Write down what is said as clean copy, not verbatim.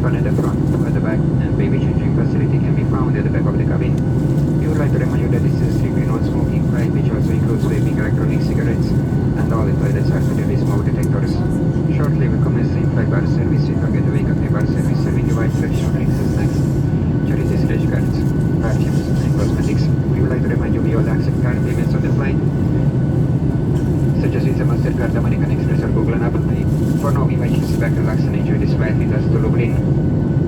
one at the front, two at the back, and baby changing facility can be found at the back of the cabin. We would like to remind you that this is a strictly non-smoking flight, which also includes vaping electronic cigarettes, and all the toilets are fitted with smoke detectors. Shortly we commence the in-flight bar service. We target the wake-up bar service serving a wide selection of drinks and snacks, charity scratch cards, perfumes, and cosmetics. We would like to remind you we all accept card payments on the flight, such as Visa, MasterCard, American Express, or Google and Apple Pay. For now, we invite you to sit back, relax, and enjoy this flight with us to Lublin.